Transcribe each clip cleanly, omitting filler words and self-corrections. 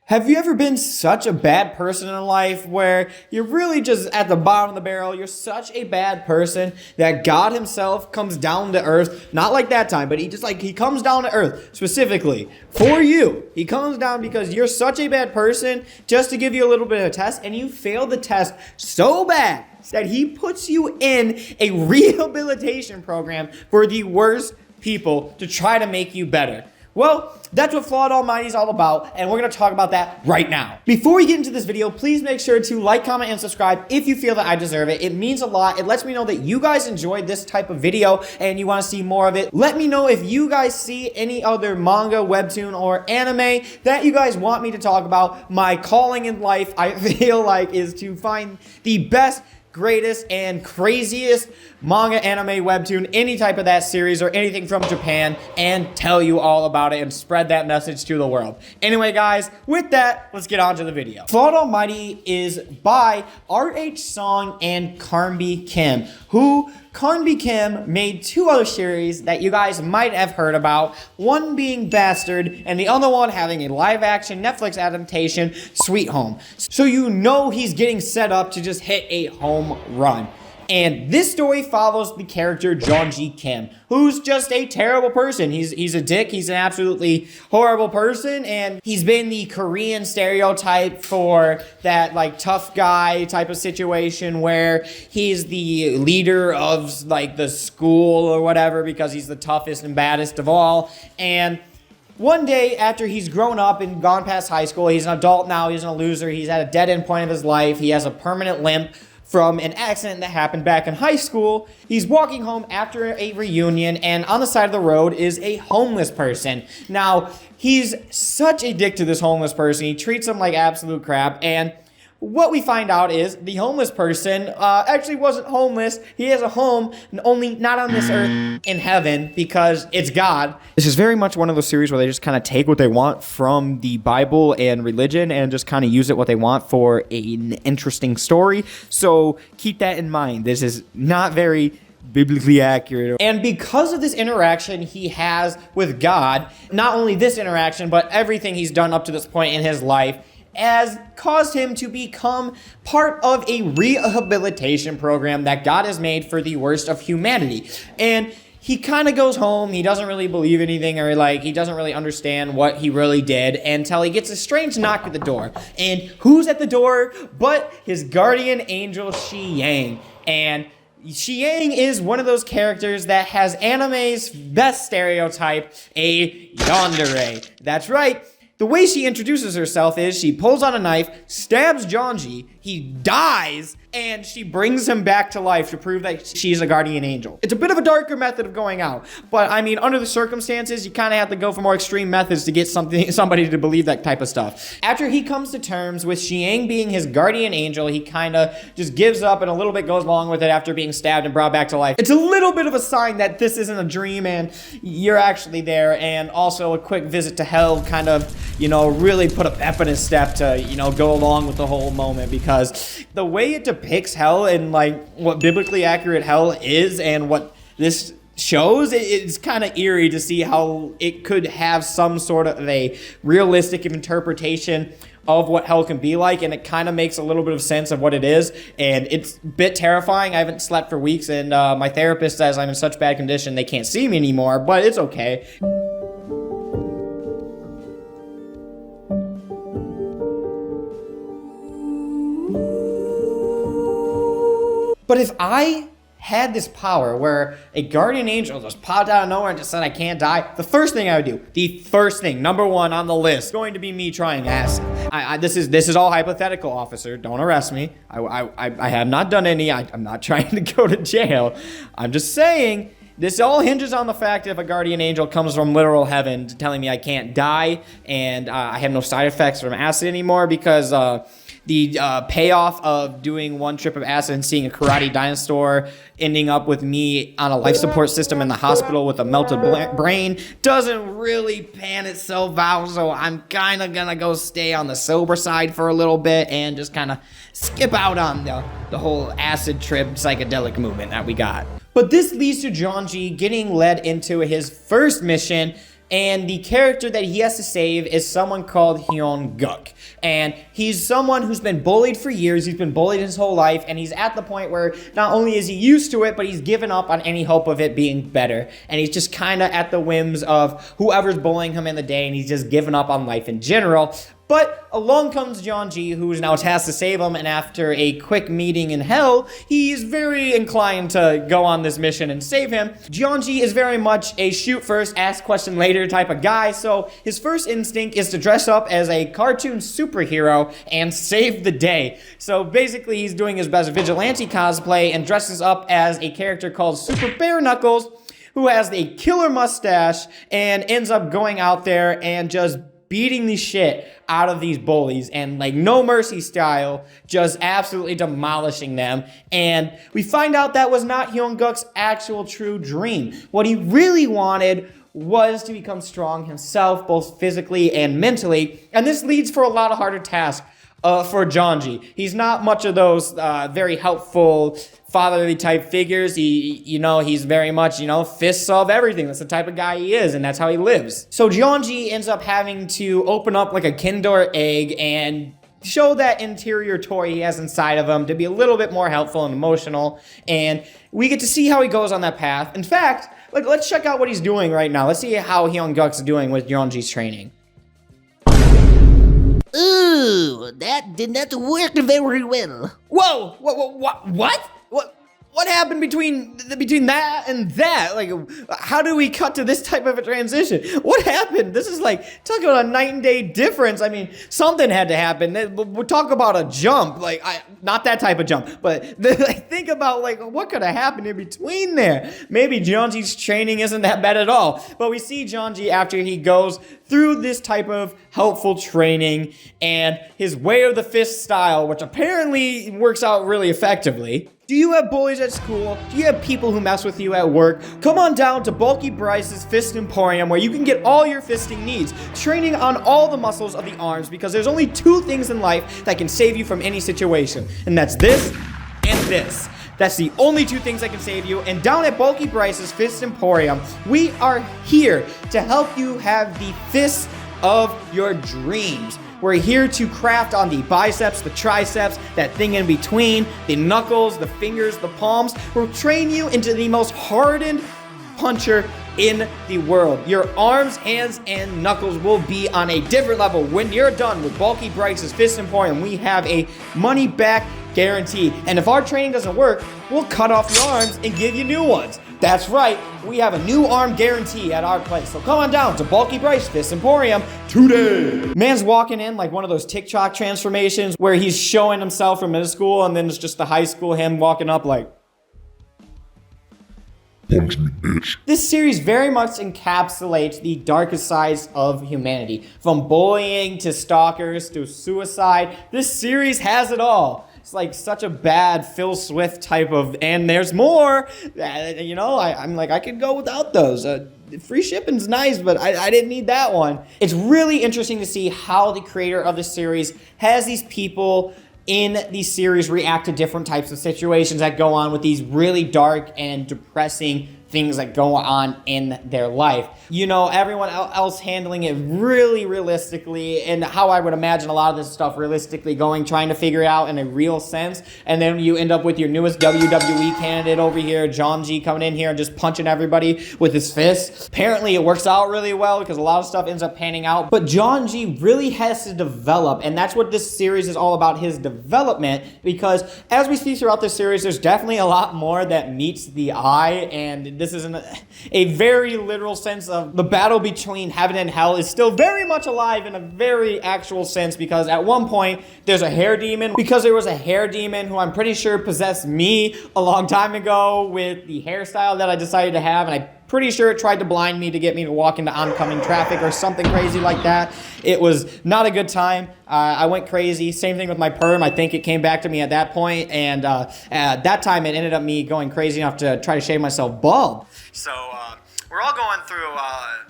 Have you ever been such a bad person in life where you're really just at the bottom of the barrel? You're such a bad person that God himself comes down to earth. Not like that time, but he comes down to earth specifically for you. He comes down because you're such a bad person just to give you a little bit of a test, and you failed the test so bad that he puts you in a rehabilitation program for the worst people to try to make you better. Well, that's what Flawed Almighty is all about, and we're going to talk about that right now. Before we get into this video, please make sure to like, comment, and subscribe if you feel that I deserve it. It means a lot. It lets me know that you guys enjoyed this type of video and you want to see more of it. Let me know if you guys see any other manga, webtoon, or anime that you guys want me to talk about. My calling in life, I feel like, is to find the best, greatest, and craziest manga, anime, webtoon, any type of that series or anything from Japan, and tell you all about it and spread that message to the world. Anyway, guys, with that, let's get on to the video. Flawed Almighty is by R.H. Song and Carnby Kim, who Carnby Kim made two other series that you guys might have heard about, one being Bastard and the other one having a live-action Netflix adaptation, Sweet Home. So you know he's getting set up to just hit a home run. And this story follows the character Jeonji Kim, who's just a terrible person. He's a dick. He's an absolutely horrible person, and he's been the Korean stereotype for that like tough guy type of situation where he's the leader of like the school or whatever because he's the toughest and baddest of all. And one day after he's grown up and gone past high school, he's an adult now, he's a loser, he's at a dead end point of his life, he has a permanent limp from an accident that happened back in high school. He's walking home after a reunion, and on the side of the road is a homeless person. Now, he's such a dick to this homeless person. He treats him like absolute crap, and what we find out is the homeless person actually wasn't homeless. He has a home, only not on this earth, in heaven, because it's God. This is very much one of those series where they just kind of take what they want from the Bible and religion and just kind of use it what they want for an interesting story. So keep that in mind. This is not very biblically accurate. And because of this interaction he has with God, not only this interaction, but everything he's done up to this point in his life, has caused him to become part of a rehabilitation program that God has made for the worst of humanity. And he kind of goes home, he doesn't really believe anything, or he doesn't really understand what he really did until he gets a strange knock at the door. And who's at the door but his guardian angel, Shi-Yang. And Shi-Yang is one of those characters that has anime's best stereotype, a yandere. That's right. The way she introduces herself is she pulls out a knife, stabs Jeonji, he dies, and she brings him back to life to prove that she's a guardian angel. It's a bit of a darker method of going out, but I mean, under the circumstances, you kind of have to go for more extreme methods to get somebody to believe that type of stuff. After he comes to terms with Shi-Yang being his guardian angel, he kind of just gives up and a little bit goes along with it after being stabbed and brought back to life. It's a little bit of a sign that this isn't a dream and you're actually there, and also a quick visit to hell kind of, really put a pep in his step to, go along with the whole moment, because the way it depicts hell and what biblically accurate hell is and what this shows, it's kind of eerie to see how it could have some sort of a realistic interpretation of what hell can be like, and it kind of makes a little bit of sense of what it is, and it's a bit terrifying. I haven't slept for weeks, and my therapist says I'm in such bad condition they can't see me anymore, but it's okay. But if I had this power where a guardian angel just popped out of nowhere and just said I can't die, the first thing I would do, the first thing, number one on the list, going to be me trying acid. This is all hypothetical, officer. Don't arrest me. I have not done any. I'm not trying to go to jail. I'm just saying this all hinges on the fact if a guardian angel comes from literal heaven telling me I can't die and I have no side effects from acid anymore, because the payoff of doing one trip of acid and seeing a karate dinosaur ending up with me on a life support system in the hospital with a melted brain doesn't really pan itself out, so I'm kind of gonna go stay on the sober side for a little bit and just kind of skip out on the whole acid trip psychedelic movement that we got. But this leads to Jeonji getting led into his first mission And the character that he has to save is someone called Hyun-guk. And he's someone who's been bullied for years. He's been bullied his whole life. And he's at the point where not only is he used to it, but he's given up on any hope of it being better. And he's just kind of at the whims of whoever's bullying him in the day. And he's just given up on life in general. But along comes Jeonji, who is now tasked to save him, and after a quick meeting in hell, he's very inclined to go on this mission and save him. Jeonji is very much a shoot first, ask question later type of guy, so his first instinct is to dress up as a cartoon superhero and save the day. So basically, he's doing his best vigilante cosplay and dresses up as a character called Super Bare Knuckles, who has a killer mustache and ends up going out there and just beating the shit out of these bullies, and like no mercy style, just absolutely demolishing them. And we find out that was not Hyun-guk's actual true dream. What he really wanted was to become strong himself, both physically and mentally. And this leads for a lot of harder tasks for Jeonji. He's not much of those very helpful fatherly type figures. He's very much, fists of everything. That's the type of guy he is, and that's how he lives. So Jeonji ends up having to open up like a Kinder egg and show that interior toy he has inside of him to be a little bit more helpful and emotional. And we get to see how he goes on that path. In fact, let's check out what he's doing right now. Let's see how Hyun-guk's doing with Jeonji's training. Ooh, that did not work very well. Whoa! What? What happened between that and that? Like, how do we cut to this type of a transition? What happened? This is like, talk about a night and day difference. I mean, something had to happen. We'll talk about a jump, not that type of jump, but think about what could have happened in between there. Maybe Jeonji's training isn't that bad at all. But we see Jeonji after he goes through this type of helpful training and his way of the fist style, which apparently works out really effectively. Do you have bullies at school? Do you have people who mess with you at work? Come on down to Bulky Bryce's Fist Emporium, where you can get all your fisting needs, training on all the muscles of the arms, because there's only two things in life that can save you from any situation, and that's this and this. That's the only two things that can save you. And down at Bulky Bryce's Fist Emporium, we are here to help you have the fists of your dreams. We're here to craft on the biceps, the triceps, that thing in between, the knuckles, the fingers, the palms. We'll train you into the most hardened puncher in the world. Your arms, hands, and knuckles will be on a different level. When you're done with Bulky Bryce's Fist Emporium, we have a money back guarantee. And if our training doesn't work, we'll cut off your arms and give you new ones. That's right, we have a new arm guarantee at our place. So come on down to Bulky Bryce Fist Emporium today. Man's walking in like one of those TikTok transformations where he's showing himself from middle school, and then it's just the high school him walking up like, punch me, bitch. This series very much encapsulates the darkest sides of humanity. From bullying to stalkers to suicide, this series has it all. It's like such a bad Phil Swift type of, and there's more. I'm like, I could go without those. Free shipping's nice, but I didn't need that one. It's really interesting to see how the creator of the series has these people in the series react to different types of situations that go on with these really dark and depressing things that go on in their life. Everyone else handling it really realistically, and how I would imagine a lot of this stuff realistically going, trying to figure it out in a real sense. And then you end up with your newest WWE candidate over here, Jeonji, coming in here and just punching everybody with his fists. Apparently it works out really well because a lot of stuff ends up panning out. But Jeonji really has to develop, and that's what this series is all about, his development. Because as we see throughout this series, there's definitely a lot more that meets the eye, and this is a very literal sense of the battle between heaven and hell is still very much alive in a very actual sense, because at one point there's a hair demon, because there was a hair demon who I'm pretty sure possessed me a long time ago with the hairstyle that I decided to have, and I'm pretty sure it tried to blind me to get me to walk into oncoming traffic or something crazy like that. It was not a good time. I went crazy. Same thing with my perm. I think it came back to me at that point, and at that time it ended up me going crazy enough to try to shave myself bald. So we're all going through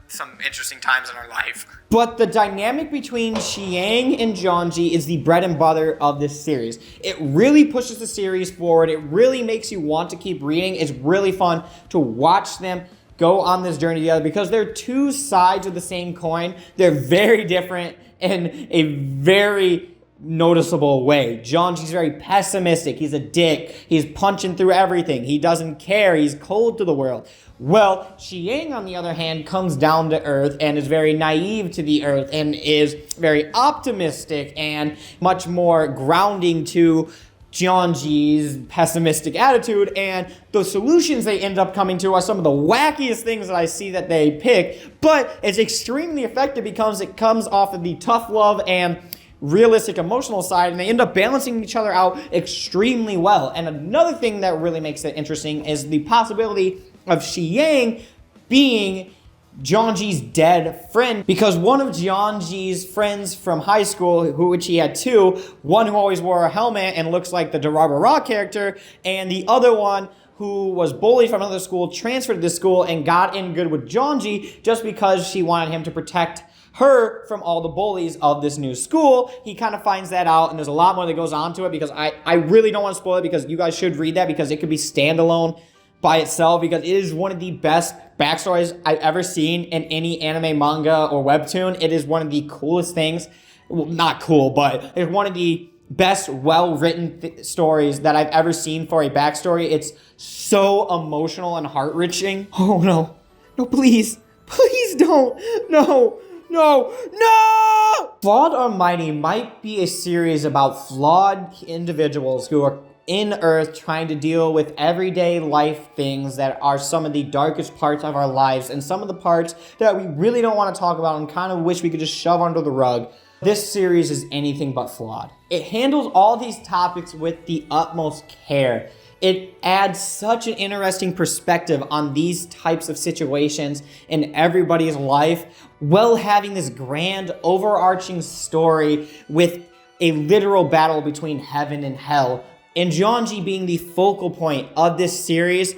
some interesting times in our life. But the dynamic between Chiang and Jeonji is the bread and butter of this series. It really pushes the series forward. It really makes you want to keep reading. It's really fun to watch them go on this journey together because they're two sides of the same coin. They're very different in a very noticeable way. Jeonji's very pessimistic. He's a dick. He's punching through everything. He doesn't care. He's cold to the world. Well, Xiyang, on the other hand, comes down to earth and is very naive to the earth and is very optimistic and much more grounding to Jeonji's pessimistic attitude, and the solutions they end up coming to are some of the wackiest things that I see that they pick, but it's extremely effective because it comes off of the tough love and realistic emotional side, and they end up balancing each other out extremely well. And another thing that really makes it interesting is the possibility of Xiyang being Jeonji's dead friend, because one of Jeonji's friends from high school, which he had two, one who always wore a helmet and looks like the Durarara character, and the other one who was bullied from another school, transferred to this school and got in good with Jeonji just because she wanted him to protect her from all the bullies of this new school. He kind of finds that out, and there's a lot more that goes on to it because I really don't want to spoil it, because you guys should read that because it could be standalone by itself, because it is one of the best backstories I've ever seen in any anime, manga, or webtoon. It is one of the coolest things. Well, not cool, but it's one of the best well-written stories that I've ever seen for a backstory. It's so emotional and heart-wrenching. Oh, no. No, please. Please don't. No. No. No! Flawed Almighty might be a series about flawed individuals who are in Earth trying to deal with everyday life things that are some of the darkest parts of our lives and some of the parts that we really don't want to talk about and kind of wish we could just shove under the rug. This series is anything but flawed. It handles all these topics with the utmost care. It adds such an interesting perspective on these types of situations in everybody's life, while having this grand overarching story with a literal battle between heaven and hell. And Jeonji being the focal point of this series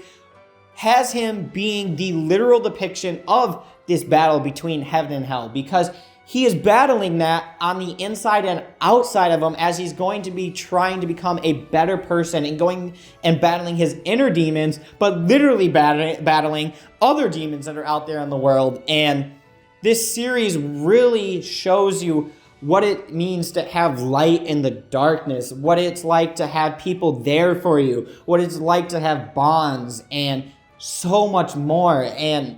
has him being the literal depiction of this battle between heaven and hell, because he is battling that on the inside and outside of him as he's going to be trying to become a better person and going and battling his inner demons, but literally battling other demons that are out there in the world. And this series really shows you what it means to have light in the darkness, what it's like to have people there for you, what it's like to have bonds, and so much more, and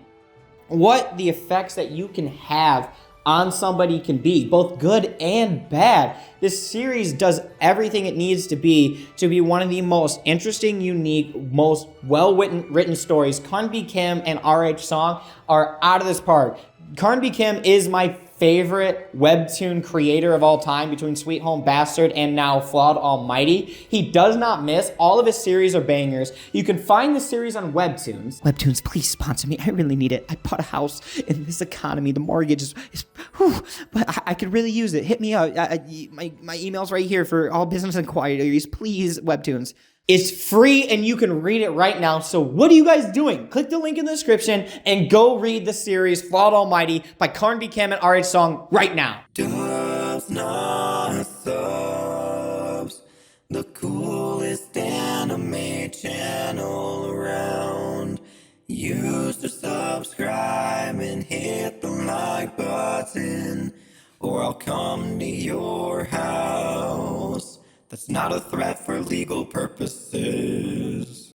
what the effects that you can have on somebody can be, both good and bad. This series does everything it needs to be one of the most interesting, unique, most well-written stories. Carnby Kim and RH Song are out of this park. Carnby Kim is my favorite webtoon creator of all time, between Sweet Home Bastard and now Flawed Almighty. He does not miss. All of his series are bangers. You can find the series on Webtoons. Webtoons, please sponsor me. I really need it. I bought a house in this economy. The mortgage is whew, but I could really use it. Hit me up. My email's right here for all business inquiries. Please, Webtoons. It's free and you can read it right now. So what are you guys doing? Click the link in the description and go read the series Flawed Almighty by Carnby Kim and RH Song right now. DubsNotSubs, the coolest anime channel around. Use to subscribe and hit the like button, or I'll come to your house. That's not a threat for legal purposes.